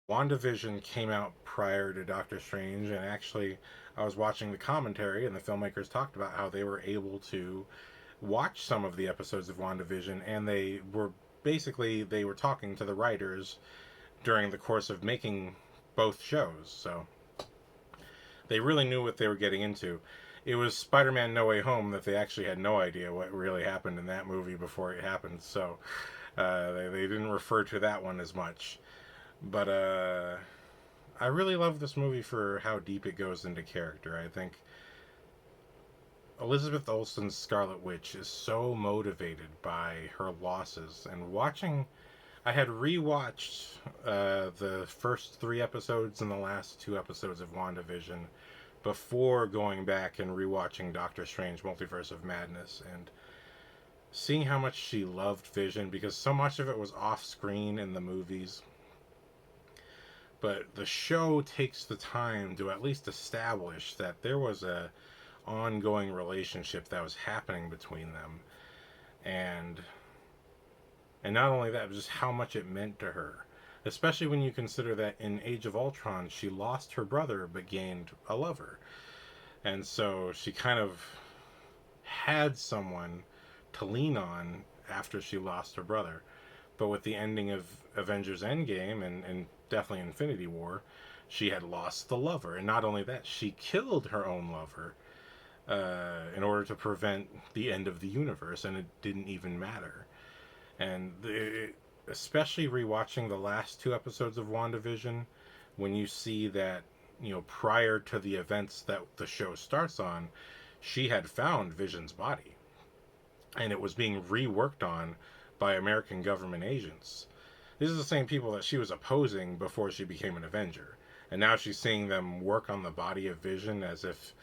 WandaVision came out prior to Doctor Strange, and actually, I was watching the commentary, and the filmmakers talked about how they were able to watch some of the episodes of WandaVision, and they were talking to the writers during the course of making both shows. So they really knew what they were getting into. It was Spider-Man No Way Home that they actually had no idea what really happened in that movie before it happened. So they didn't refer to that one as much. But I really love this movie for how deep it goes into character. I think Elizabeth Olsen's Scarlet Witch is so motivated by her losses. And I had rewatched the first three episodes and the last two episodes of WandaVision before going back and rewatching Doctor Strange Multiverse of Madness, and seeing how much she loved Vision, because so much of it was off screen in the movies. But the show takes the time to at least establish that there was a ongoing relationship that was happening between them, and not only that, but just how much it meant to her. Especially when you consider that in Age of Ultron, she lost her brother but gained a lover. And so she kind of had someone to lean on after she lost her brother. But with the ending of Avengers Endgame and definitely Infinity War, she had lost the lover. And not only that, she killed her own lover in order to prevent the end of the universe, and it didn't even matter. And especially rewatching the last two episodes of WandaVision, when you see that, prior to the events that the show starts on, she had found Vision's body, and it was being reworked on by American government agents. These are the same people that she was opposing before she became an Avenger. And now she's seeing them work on the body of Vision as if,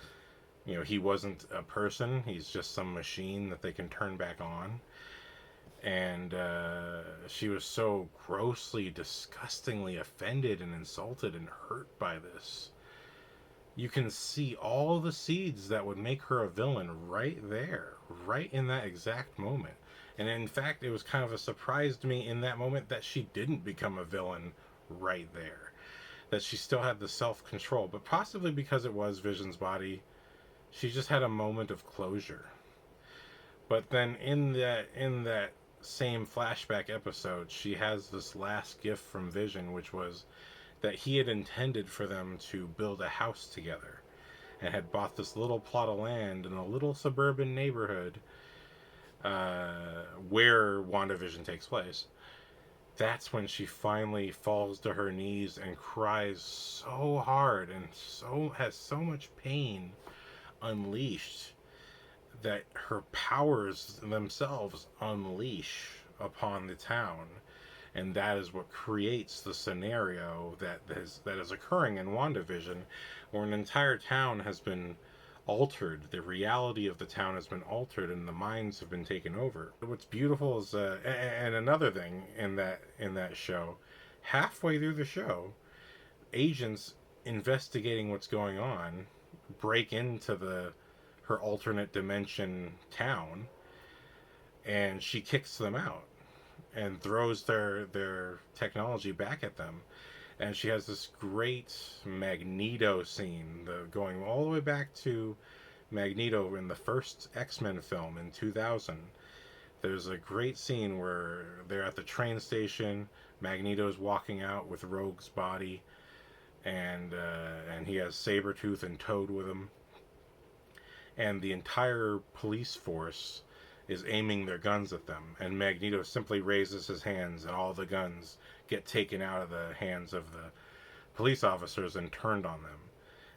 he wasn't a person. He's just some machine that they can turn back on. And she was so grossly, disgustingly offended and insulted and hurt by this. You can see all the seeds that would make her a villain right there, right in that exact moment. And in fact, it was kind of a surprise to me in that moment that she didn't become a villain right there. That she still had the self-control, but possibly because it was Vision's body, she just had a moment of closure. But then in that same flashback episode, she has this last gift from Vision, which was that he had intended for them to build a house together, and had bought this little plot of land in a little suburban neighborhood where WandaVision takes place. That's when she finally falls to her knees and cries so hard and has so much pain unleashed that her powers themselves unleash upon the town. And that is what creates the scenario that is occurring in WandaVision, where an entire town has been altered. The reality of the town has been altered, and the minds have been taken over. What's beautiful is, and another thing in that show, halfway through the show, agents investigating what's going on break into her alternate dimension town, and she kicks them out and throws their technology back at them. And she has this great Magneto scene, going all the way back to Magneto in the first X-Men film in 2000. There's a great scene where they're at the train station. Magneto's walking out with Rogue's body, and he has Sabretooth and Toad with him. And the entire police force is aiming their guns at them, and Magneto simply raises his hands, and all the guns get taken out of the hands of the police officers and turned on them.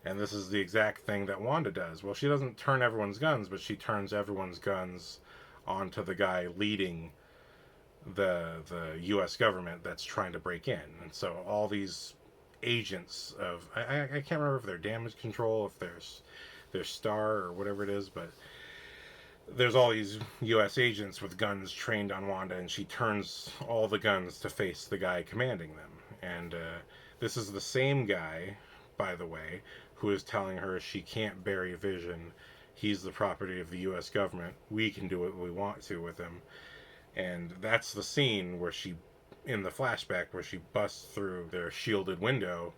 And this is the exact thing that Wanda does. Well, she doesn't turn everyone's guns, but she turns everyone's guns onto the guy leading the U.S. government that's trying to break in. And so all these agents of, I can't remember if they're damage control, if they're Star or whatever it is, but there's all these U.S. agents with guns trained on Wanda, and she turns all the guns to face the guy commanding them. And this is the same guy, by the way, who is telling her she can't bury Vision. He's the property of the U.S. government. We can do what we want to with him. And that's the scene where she in the flashback where she busts through their shielded window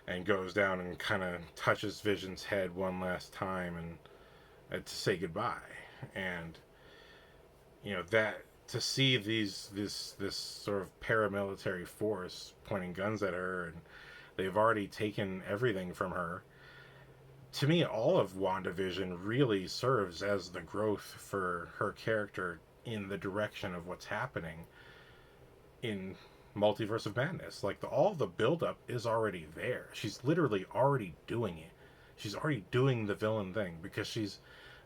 and goes down and kind of touches Vision's head one last time and to say goodbye. And that to see this sort of paramilitary force pointing guns at her, and they've already taken everything from her. To me, all of WandaVision really serves as the growth for her character in the direction of what's happening in Multiverse of Madness. Like, all the buildup is already there. She's literally already doing it. She's already doing the villain thing, because she's,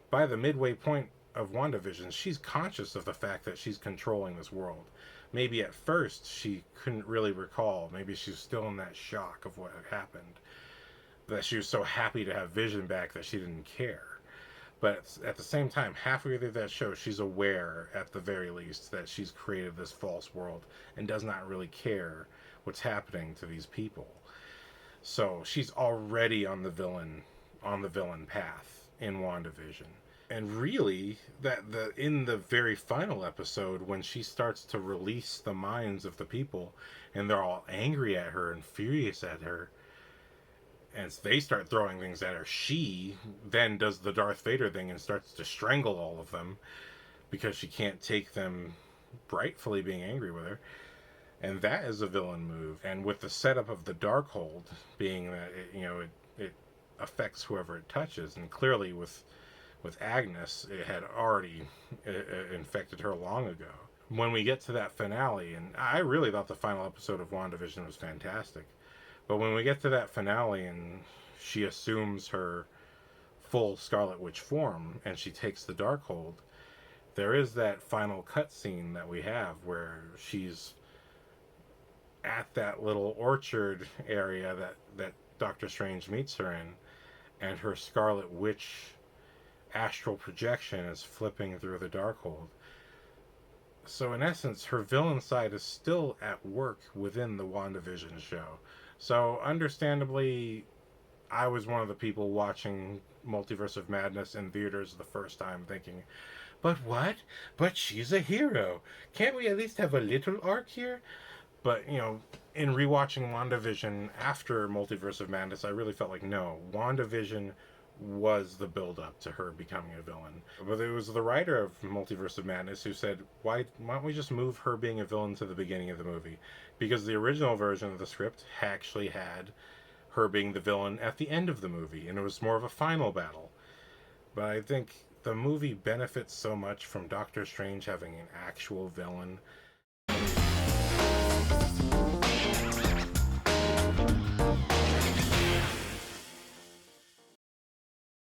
by the midway point of WandaVision, she's conscious of the fact that she's controlling this world. Maybe at first she couldn't really recall. Maybe she's still in that shock of what had happened. That she was so happy to have Vision back that she didn't care. But at the same time, halfway through that show, she's aware, at the very least, that she's created this false world and does not really care what's happening to these people. So she's already on the villain path in WandaVision. And really, in the very final episode, when she starts to release the minds of the people, and they're all angry at her and furious at her, and they start throwing things at her, she then does the Darth Vader thing and starts to strangle all of them because she can't take them rightfully being angry with her. And that is a villain move. And with the setup of the Darkhold being that it affects whoever it touches, and clearly with Agnes, it had already infected her long ago. When we get to that finale, and I really thought the final episode of WandaVision was fantastic, but when we get to that finale and she assumes her full Scarlet Witch form and she takes the Darkhold, there is that final cutscene that we have where she's at that little orchard area that Doctor Strange meets her in, and her Scarlet Witch astral projection is flipping through the Darkhold. So in essence, her villain side is still at work within the WandaVision show. So understandably, I was one of the people watching Multiverse of Madness in theaters the first time thinking, but what? But she's a hero. Can't we at least have a little arc here? But, in rewatching WandaVision after Multiverse of Madness, I really felt like, no, WandaVision was the build-up to her becoming a villain. But it was the writer of Multiverse of Madness who said, why don't we just move her being a villain to the beginning of the movie? Because the original version of the script actually had her being the villain at the end of the movie, and it was more of a final battle. But I think the movie benefits so much from Doctor Strange having an actual villain